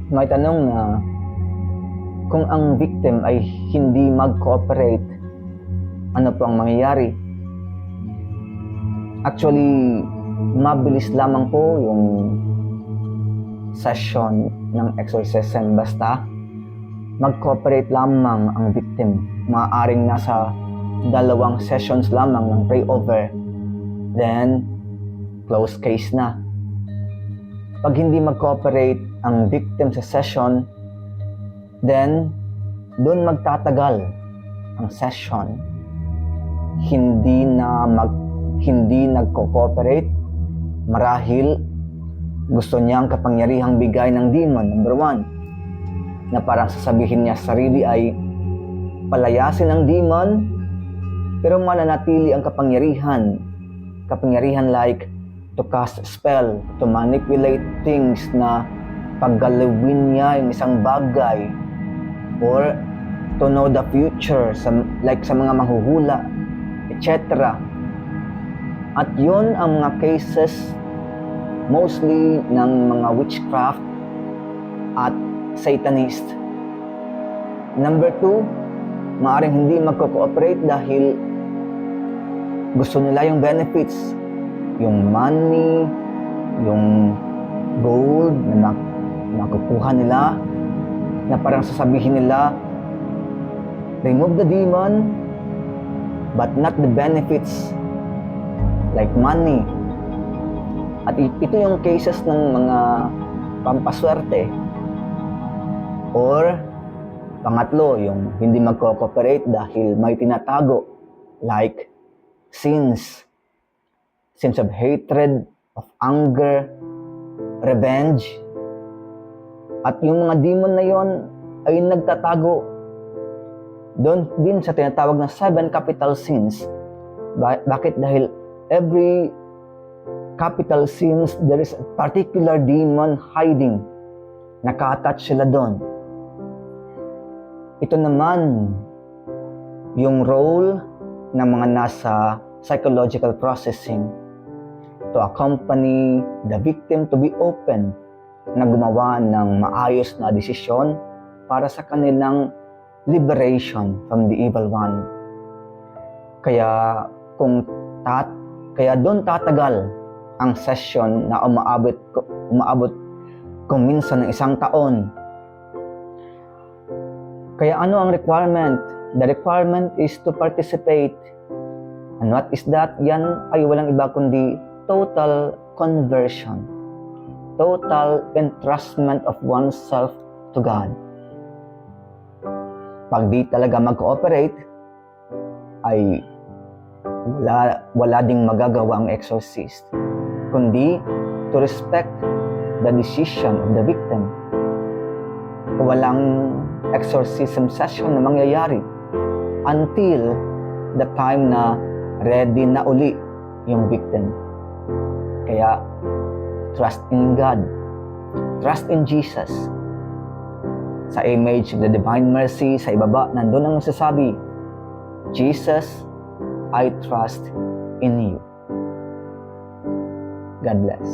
may tanong na kung ang victim ay hindi mag-cooperate, ano po ang mangyayari? Actually, mabilis lamang po yung session ng exorcism basta mag-cooperate lamang ang victim. Maaaring nasa 2 sessions lamang ng pray over, then close case na. Pag hindi mag-cooperate ang victim sa session, then doon magtatagal ang session. Hindi nagko-cooperate marahil gusto niya ang kapangyarihang bigay ng demon, number 1, na parang sasabihin niya sarili ay palayasin ng demon, pero mananatili ang kapangyarihan like to cast spell, to manipulate things, na paggalawin niya yung isang bagay, or to know the future, like sa mga manghuhula, etc. At yun ang mga cases mostly ng mga witchcraft at satanist. Number 2, maaaring hindi magko-cooperate dahil gusto nila yung benefits, yung money, yung gold na makukuha nila, na parang sasabihin nila, remove the demon, but not the benefits, like money. At ito yung cases ng mga pampaswerte. Or, pangatlo, yung hindi magko-cooperate dahil may tinatago, like sins of hatred, of anger, revenge. At yung mga demon na yon ay nagtatago doon din sa tinatawag na 7 capital sins. Bakit? Dahil every capital sins, there is a particular demon hiding. Naka-attach sila doon. Ito naman yung role ng mga nasa psychological processing to accompany the victim to be open na gumawa ng maayos na desisyon para sa kanilang liberation from the evil one. Kaya doon tatagal ang session na umaabot kung minsan ng 1 taon. Kaya ano ang requirement? The requirement is to participate. And what is that? Yan ay walang iba kundi total conversion. Total entrustment of oneself to God. Pag di talaga mag-cooperate, ay wala ding magagawa ang exorcist, kundi to respect the decision of the victim. Walang exorcism session na mangyayari until the time na ready na uli yung victim. Kaya, trust in God. Trust in Jesus. Sa image of the divine mercy, sa ibaba, nandun ang masasabi, Jesus, I trust in you. God bless.